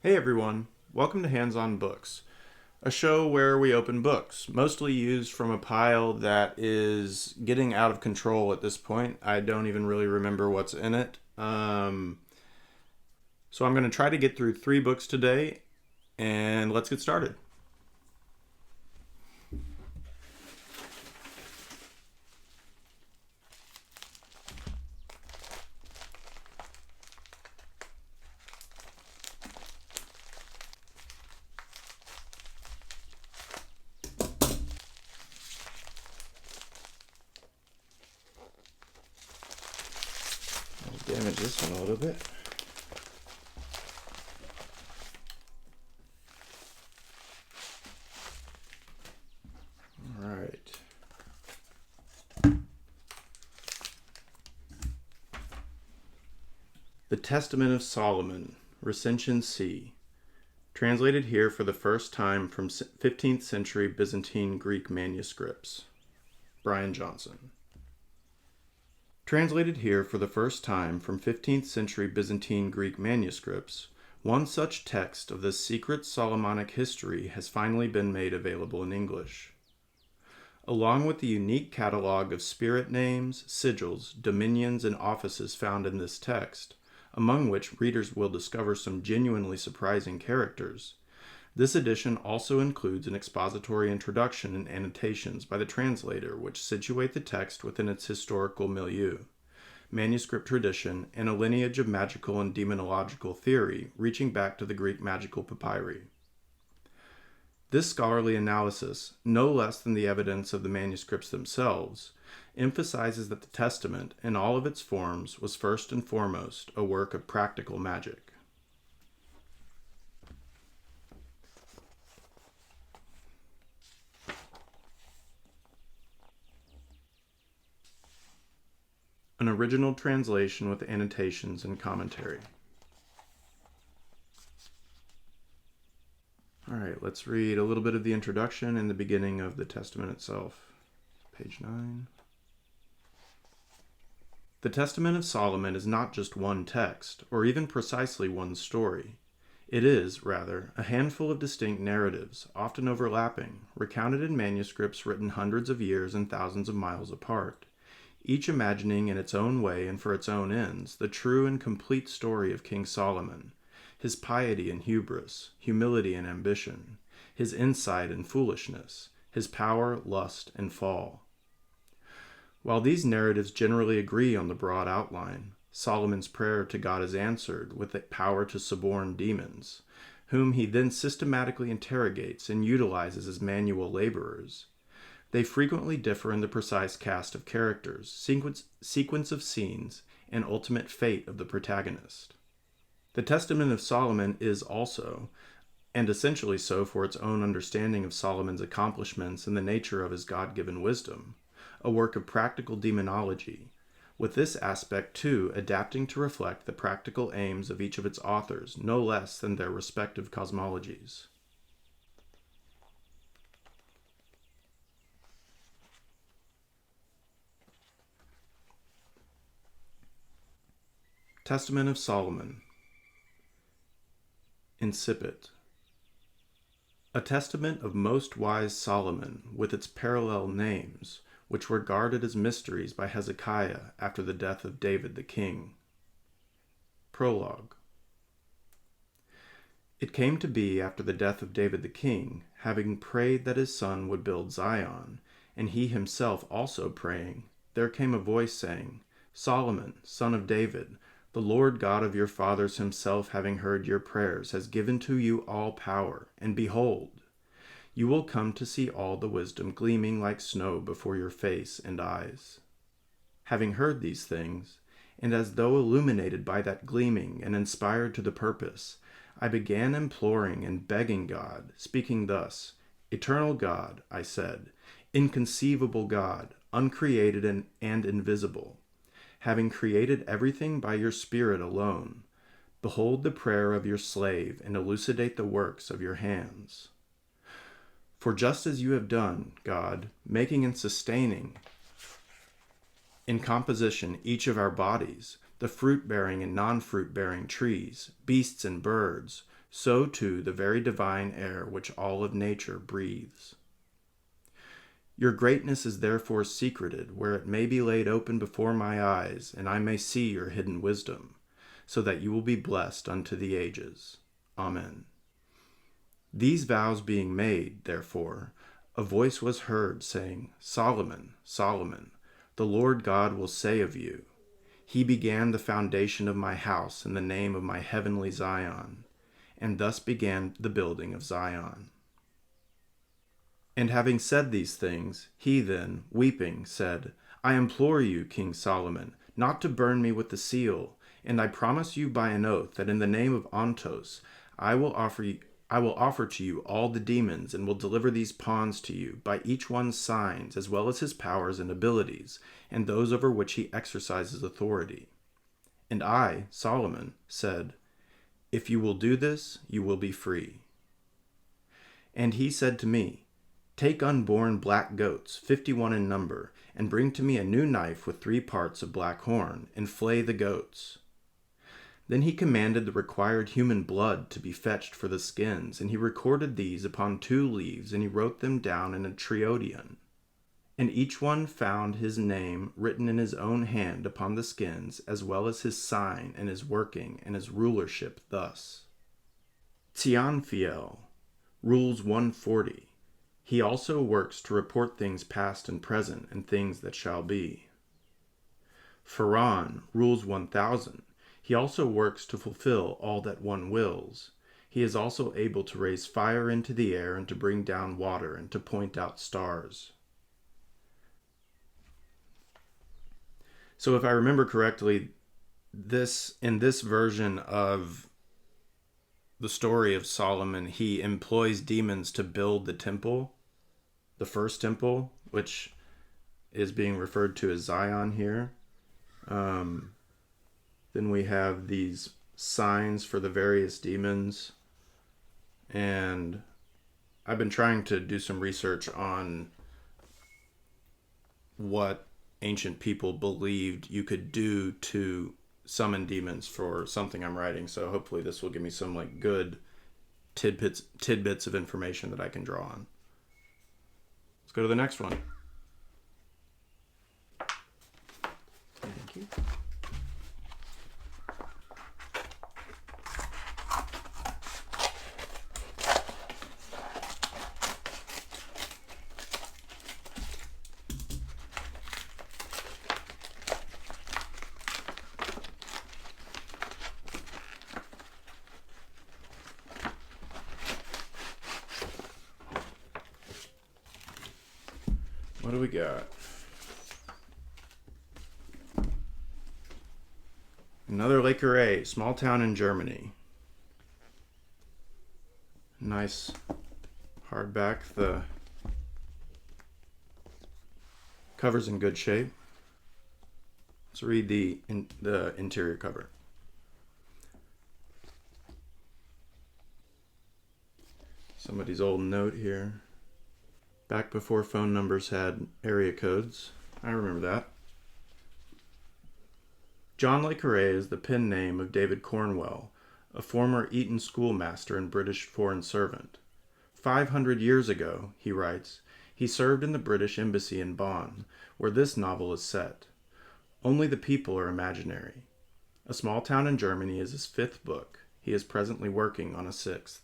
Hey everyone, welcome to Hands on Books, a show where we open books, mostly used from a pile that is getting out of control at this point. I don't even really remember what's in it. So I'm going to try to get through 3 books today, and let's get started. I'll damage this one a little bit. All right. The Testament of Solomon, Recension C. Translated here for the first time from 15th century Byzantine Greek manuscripts. Brian Johnson. Translated here for the first time from 15th century Byzantine Greek manuscripts, one such text of the secret Solomonic history has finally been made available in English. Along with the unique catalog of spirit names, sigils, dominions, and offices found in this text, among which readers will discover some genuinely surprising characters, this edition also includes an expository introduction and annotations by the translator which situate the text within its historical milieu, manuscript tradition, and a lineage of magical and demonological theory reaching back to the Greek magical papyri. This scholarly analysis, no less than the evidence of the manuscripts themselves, emphasizes that the Testament, in all of its forms, was first and foremost a work of practical magic. An original translation with annotations and commentary. All right, let's read a little bit of the introduction and the beginning of the Testament itself. Page 9. The Testament of Solomon is not just one text, or even precisely one story. It is, rather, a handful of distinct narratives, often overlapping, recounted in manuscripts written hundreds of years and thousands of miles apart, each imagining in its own way and for its own ends the true and complete story of King Solomon, his piety and hubris, humility and ambition, his insight and foolishness, his power, lust, and fall. While these narratives generally agree on the broad outline, Solomon's prayer to God is answered with the power to suborn demons, whom he then systematically interrogates and utilizes as manual laborers. They frequently differ in the precise cast of characters, sequence of scenes, and ultimate fate of the protagonist. The Testament of Solomon is also, and essentially so for its own understanding of Solomon's accomplishments and the nature of his God-given wisdom, a work of practical demonology, with this aspect too adapting to reflect the practical aims of each of its authors no less than their respective cosmologies. Testament of Solomon. Incipit. A testament of most wise Solomon, with its parallel names, which were guarded as mysteries by Hezekiah after the death of David the king. Prologue. It came to be after the death of David the king, having prayed that his son would build Zion, and he himself also praying, there came a voice saying, Solomon, son of David, the Lord God of your fathers himself, having heard your prayers, has given to you all power, and behold, you will come to see all the wisdom gleaming like snow before your face and eyes. Having heard these things, and as though illuminated by that gleaming and inspired to the purpose, I began imploring and begging God, speaking thus, Eternal God, I said, inconceivable God, uncreated and invisible, having created everything by your Spirit alone, behold the prayer of your slave and elucidate the works of your hands. For just as you have done, God, making and sustaining in composition each of our bodies, the fruit-bearing and non-fruit-bearing trees, beasts and birds, so too the very divine air which all of nature breathes. Your greatness is therefore secreted, where it may be laid open before my eyes, and I may see your hidden wisdom, so that you will be blessed unto the ages. Amen. These vows being made, therefore, a voice was heard, saying, Solomon, Solomon, the Lord God will say of you, He began the foundation of my house in the name of my heavenly Zion, and thus began the building of Zion. And having said these things, he then, weeping, said, I implore you, King Solomon, not to burn me with the seal, and I promise you by an oath that in the name of Ontos I will offer to you all the demons, and will deliver these pawns to you, by each one's signs, as well as his powers and abilities, and those over which he exercises authority. And I, Solomon, said, If you will do this, you will be free. And he said to me, Take unborn black goats, 51 in number, and bring to me a new knife with 3 parts of black horn, and flay the goats. Then he commanded the required human blood to be fetched for the skins, and he recorded these upon 2 leaves, and he wrote them down in a triodeon. And each one found his name written in his own hand upon the skins, as well as his sign and his working and his rulership thus. Tianfiel rules 140. He also works to report things past and present, and things that shall be. Pharon rules 1000. He also works to fulfill all that one wills. He is also able to raise fire into the air, and to bring down water, and to point out stars. So if I remember correctly, in this version of the story of Solomon, he employs demons to build the temple, the first temple, which is being referred to as Zion here. Then we have these signs for the various demons. And I've been trying to do some research on what ancient people believed you could do to summon demons for something I'm writing. So hopefully this will give me some good tidbits of information that I can draw on. Let's go to the next one. Thank you. What do we got? Another Le Carré, small town in Germany. Nice hardback. The cover's in good shape. Let's read the interior cover. Somebody's old note here. Back before phone numbers had area codes. I remember that. John le Carré is the pen name of David Cornwell, a former Eton schoolmaster and British foreign servant. 500 years ago, he writes, he served in the British Embassy in Bonn, where this novel is set. Only the people are imaginary. A Small Town in Germany is his 5th book. He is presently working on a 6th.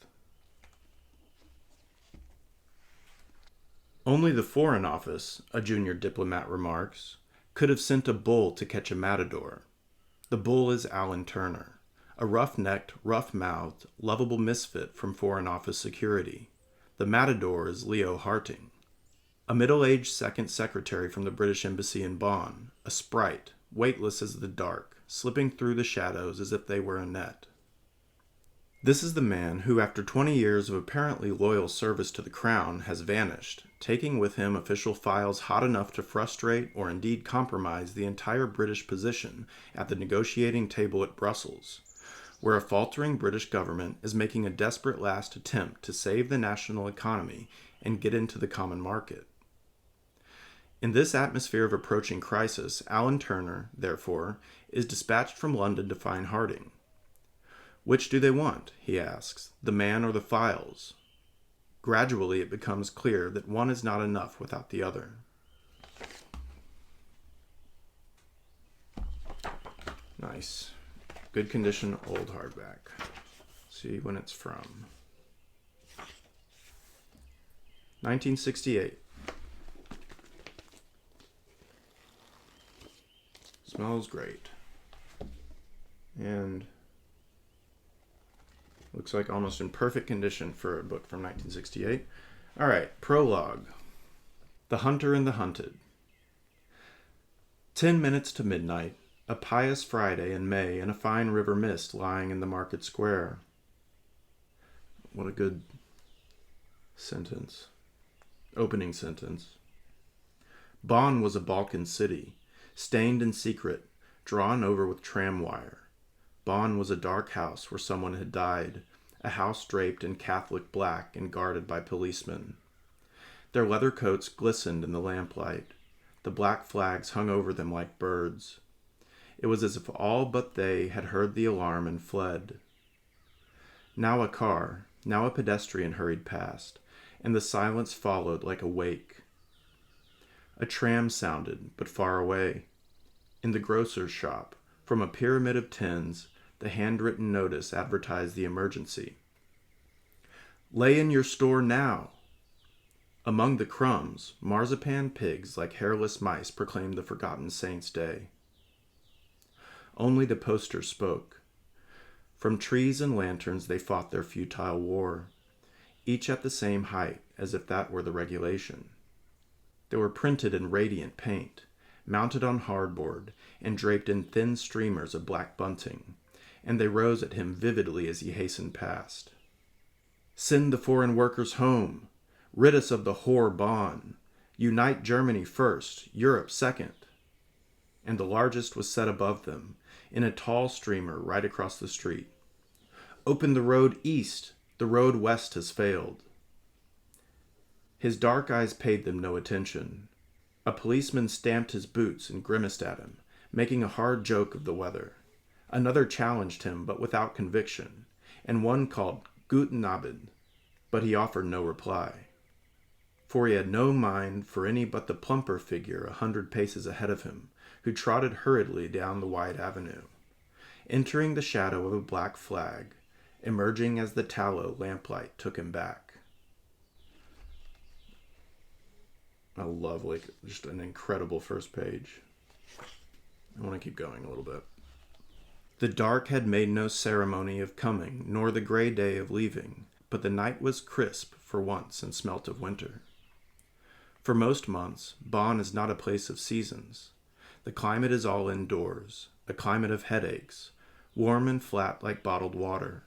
Only the Foreign Office, a junior diplomat remarks, could have sent a bull to catch a matador. The bull is Alan Turner, a rough-necked, rough-mouthed, lovable misfit from Foreign Office security. The matador is Leo Harting, a middle-aged second secretary from the British Embassy in Bonn, a sprite, weightless as the dark, slipping through the shadows as if they were a net. This is the man who, after 20 years of apparently loyal service to the Crown, has vanished, taking with him official files hot enough to frustrate or indeed compromise the entire British position at the negotiating table at Brussels, where a faltering British government is making a desperate last attempt to save the national economy and get into the common market. In this atmosphere of approaching crisis, Alan Turner, therefore, is dispatched from London to find Harding. Which do they want, he asks, the man or the files? Gradually it becomes clear that one is not enough without the other. Nice. Good condition old hardback. See when it's from. 1968. Smells great. And looks like almost in perfect condition for a book from 1968. All right, prologue. The Hunter and the Hunted. 10 minutes to midnight, a pious Friday in May in a fine river mist lying in the market square. What a good sentence. Opening sentence. Bonn was a Balkan city, stained in secret, drawn over with tram wire. Bonn was a dark house where someone had died, a house draped in Catholic black and guarded by policemen. Their leather coats glistened in the lamplight. The black flags hung over them like birds. It was as if all but they had heard the alarm and fled. Now a car, now a pedestrian hurried past, and the silence followed like a wake. A tram sounded, but far away. In the grocer's shop, from a pyramid of tins, the handwritten notice advertised the emergency. Lay in your store now! Among the crumbs, marzipan pigs like hairless mice proclaimed the forgotten saint's day. Only the poster spoke. From trees and lanterns they fought their futile war, each at the same height, as if that were the regulation. They were printed in radiant paint, mounted on hardboard, and draped in thin streamers of black bunting, and they rose at him vividly as he hastened past. Send the foreign workers home! Rid us of the whore Bonn! Unite Germany first, Europe second! And the largest was set above them, in a tall streamer right across the street. Open the road east! The road west has failed. His dark eyes paid them no attention. A policeman stamped his boots and grimaced at him, making a hard joke of the weather. Another challenged him, but without conviction, and one called Guten Abend, but he offered no reply. For he had no mind for any but the plumper figure 100 paces ahead of him, who trotted hurriedly down the wide avenue, entering the shadow of a black flag, emerging as the tallow lamplight took him back. I love, just an incredible first page. I want to keep going a little bit. The dark had made no ceremony of coming, nor the gray day of leaving, but the night was crisp for once and smelt of winter. For most months, Bonn is not a place of seasons. The climate is all indoors, a climate of headaches, warm and flat like bottled water,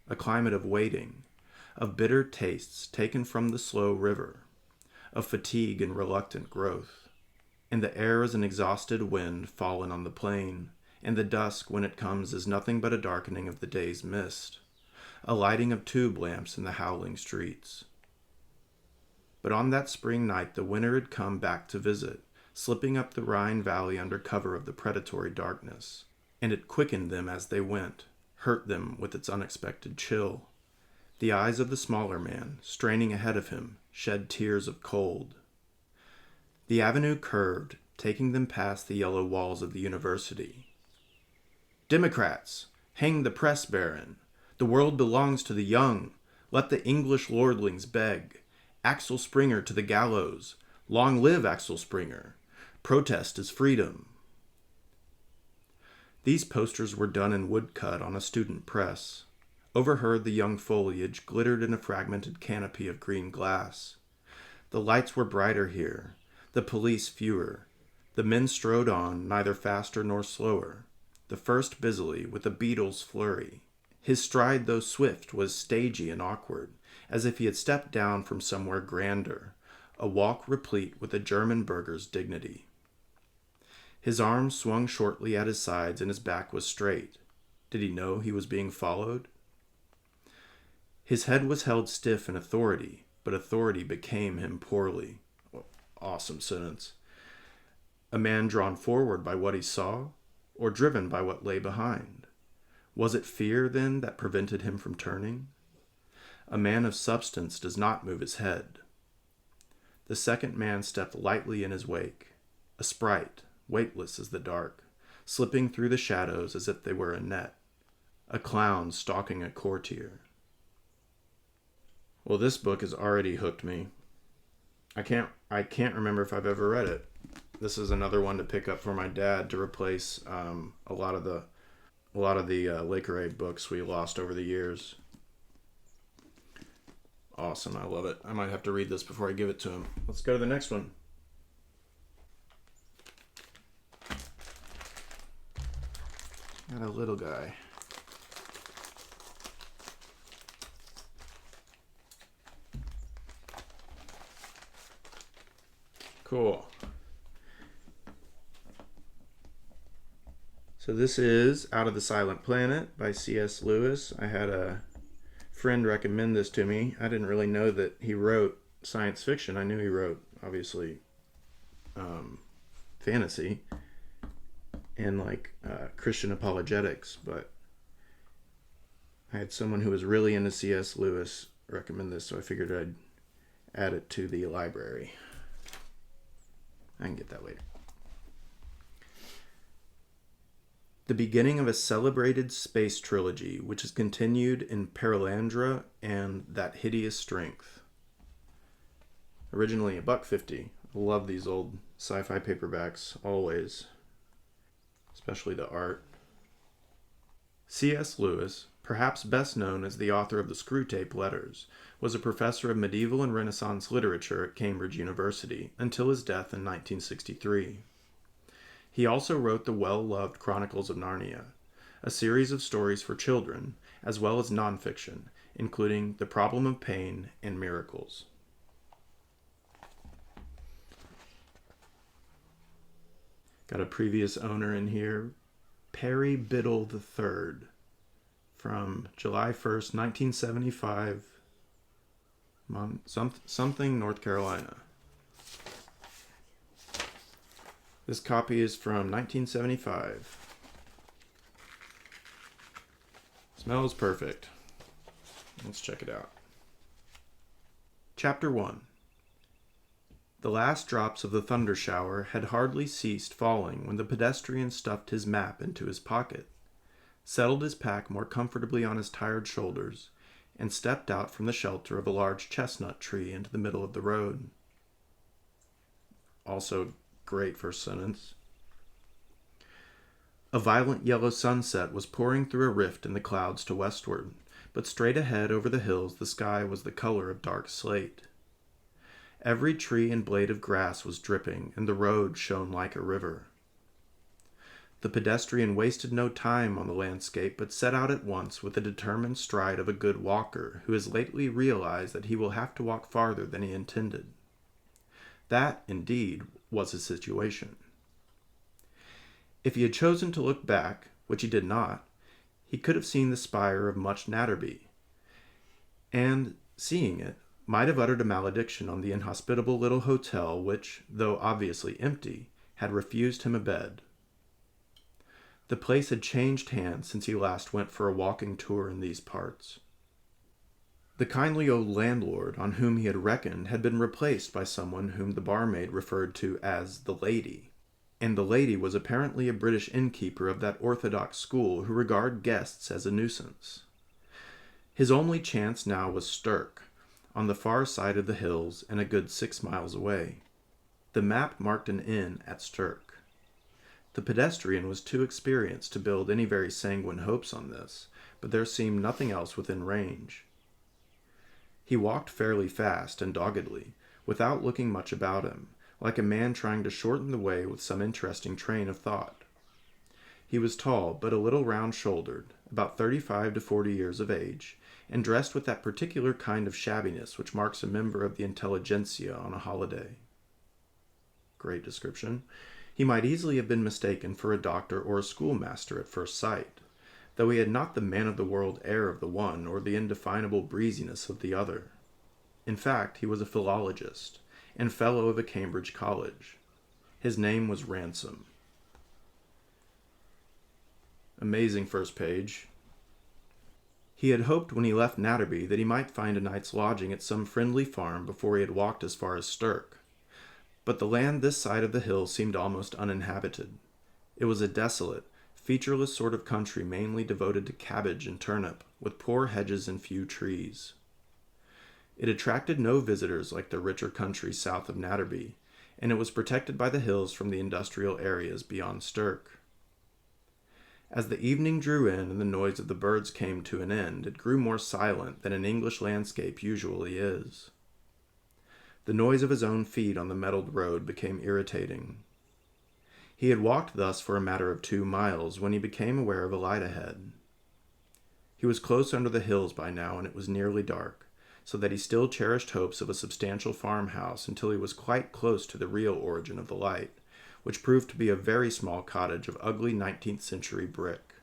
a climate of waiting, of bitter tastes taken from the slow river, of fatigue and reluctant growth. And the air is an exhausted wind fallen on the plain, and the dusk, when it comes, is nothing but a darkening of the day's mist, a lighting of tube lamps in the howling streets. But on that spring night the winter had come back to visit, slipping up the Rhine valley under cover of the predatory darkness, and it quickened them as they went, hurt them with its unexpected chill. The eyes of the smaller man, straining ahead of him, shed tears of cold. The avenue curved, taking them past the yellow walls of the university. Democrats! Hang the press baron! The world belongs to the young! Let the English lordlings beg! Axel Springer to the gallows! Long live Axel Springer! Protest is freedom! These posters were done in woodcut on a student press. Overhead the young foliage glittered in a fragmented canopy of green glass. The lights were brighter here, the police fewer. The men strode on, neither faster nor slower, the first busily, with a beetle's flurry. His stride, though swift, was stagey and awkward, as if he had stepped down from somewhere grander, a walk replete with a German burgher's dignity. His arms swung shortly at his sides, and his back was straight. Did he know he was being followed? His head was held stiff in authority, but authority became him poorly. Awesome sentence. A man drawn forward by what he saw, or driven by what lay behind? Was it fear, then, that prevented him from turning? A man of substance does not move his head. The second man stepped lightly in his wake, a sprite, weightless as the dark, slipping through the shadows as if they were a net, a clown stalking a courtier. Well, this book has already hooked me. I can't remember if I've ever read it. This is another one to pick up for my dad to replace a lot of the Le Carré books we lost over the years. Awesome, I love it. I might have to read this before I give it to him. Let's go to the next one. Got a little guy. Cool. So this is Out of the Silent Planet by C.S. Lewis. I had a friend recommend this to me. I didn't really know that he wrote science fiction. I knew he wrote, obviously, fantasy and Christian apologetics, but I had someone who was really into C.S. Lewis recommend this, so I figured I'd add it to the library. I can get that later. The beginning of a celebrated space trilogy, which is continued in Perelandra and That Hideous Strength. Originally $1.50. I love these old sci-fi paperbacks, always. Especially the art. C.S. Lewis, perhaps best known as the author of the Screwtape Letters, was a professor of medieval and Renaissance literature at Cambridge University until his death in 1963. He also wrote the well-loved Chronicles of Narnia, a series of stories for children, as well as nonfiction, including The Problem of Pain and Miracles. Got a previous owner in here, Perry Biddle III, from July 1st, 1975, something, North Carolina. This copy is from 1975. Smells perfect. Let's check it out. Chapter 1. The last drops of the thunder shower had hardly ceased falling when the pedestrian stuffed his map into his pocket, settled his pack more comfortably on his tired shoulders, and stepped out from the shelter of a large chestnut tree into the middle of the road. Also, great first sentence. A violent yellow sunset was pouring through a rift in the clouds to westward, but straight ahead over the hills the sky was the color of dark slate. Every tree and blade of grass was dripping, and the road shone like a river. The pedestrian wasted no time on the landscape, but set out at once with the determined stride of a good walker who has lately realized that he will have to walk farther than he intended. That, indeed, was his situation. If he had chosen to look back, which he did not, he could have seen the spire of Much Natterby, and, seeing it, might have uttered a malediction on the inhospitable little hotel which, though obviously empty, had refused him a bed. The place had changed hands since he last went for a walking tour in these parts. The kindly old landlord on whom he had reckoned had been replaced by someone whom the barmaid referred to as the lady, and the lady was apparently a British innkeeper of that orthodox school who regard guests as a nuisance. His only chance now was Stirk, on the far side of the hills and a good 6 miles away. The map marked an inn at Stirk. The pedestrian was too experienced to build any very sanguine hopes on this, but there seemed nothing else within range. He walked fairly fast and doggedly, without looking much about him, like a man trying to shorten the way with some interesting train of thought. He was tall, but a little round-shouldered, about 35 to 40 years of age, and dressed with that particular kind of shabbiness which marks a member of the intelligentsia on a holiday. Great description. He might easily have been mistaken for a doctor or a schoolmaster at first sight, though he had not the man-of-the-world air of the one or the indefinable breeziness of the other. In fact, he was a philologist, and fellow of a Cambridge college. His name was Ransom. Amazing first page. He had hoped when he left Natterby that he might find a night's lodging at some friendly farm before he had walked as far as Stirk. But the land this side of the hill seemed almost uninhabited. It was a desolate, featureless sort of country mainly devoted to cabbage and turnip, with poor hedges and few trees. It attracted no visitors like the richer country south of Natterby, and it was protected by the hills from the industrial areas beyond Stirk. As the evening drew in and the noise of the birds came to an end, it grew more silent than an English landscape usually is. The noise of his own feet on the metalled road became irritating. He had walked thus for a matter of 2 miles when he became aware of a light ahead. He was close under the hills by now, and it was nearly dark, so that he still cherished hopes of a substantial farmhouse until he was quite close to the real origin of the light, which proved to be a very small cottage of ugly 19th century brick.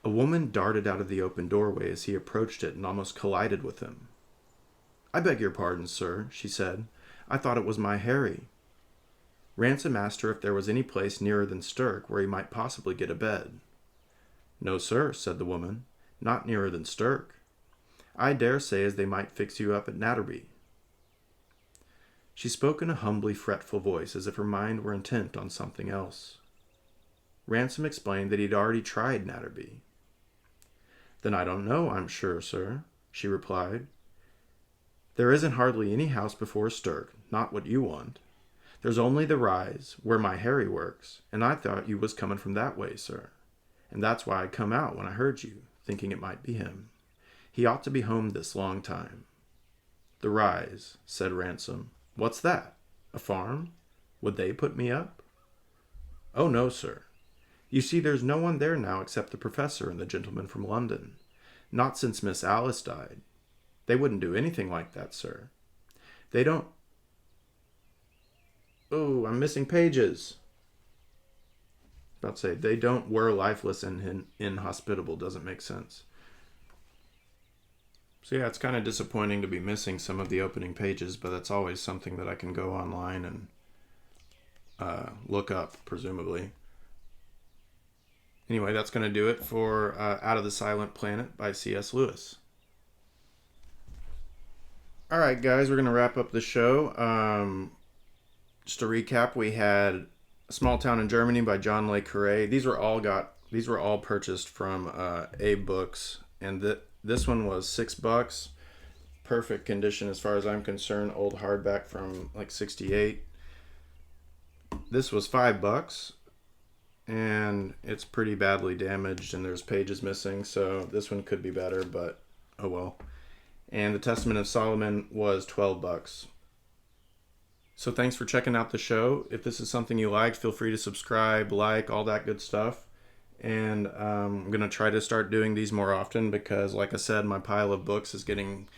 A woman darted out of the open doorway as he approached it and almost collided with him. "I beg your pardon, sir," she said. "I thought it was my Harry." Ransom asked her if there was any place nearer than Stirk where he might possibly get a bed. "No, sir," said the woman. "Not nearer than Stirk. I dare say as they might fix you up at Natterby." She spoke in a humbly fretful voice, as if her mind were intent on something else. Ransom explained that he had already tried Natterby. "Then I don't know, I'm sure, sir," she replied. "There isn't hardly any house before Stirk, not what you want. There's only the Rise, where my Harry works, and I thought you was coming from that way, sir. And that's why I come out when I heard you, thinking it might be him. He ought to be home this long time." "The Rise," said Ransom. "What's that? A farm? Would they put me up?" "Oh, no, sir. You see, there's no one there now except the professor and the gentleman from London. Not since Miss Alice died. They wouldn't do anything like that, sir. They don't... Oh, I'm missing pages. About to say, they don't were lifeless and inhospitable. Doesn't make sense. So yeah, it's kind of disappointing to be missing some of the opening pages, but that's always something that I can go online and look up, presumably. Anyway, that's going to do it for Out of the Silent Planet by C.S. Lewis. All right, guys, we're going to wrap up the show. Just to recap, we had A Small Town in Germany by John le Carré. These were all purchased from HoB Books, and this one was $6. Perfect condition as far as I'm concerned. Old hardback from like '68. This was $5, and it's pretty badly damaged, and there's pages missing, so this one could be better, but oh well. And The Testament of Solomon was $12. So thanks for checking out the show. If this is something you liked, feel free to subscribe, like, all that good stuff. And I'm going to try to start doing these more often because, like I said, my pile of books is getting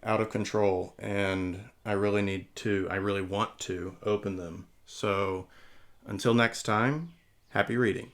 out of control, and I really want to open them. So until next time, happy reading.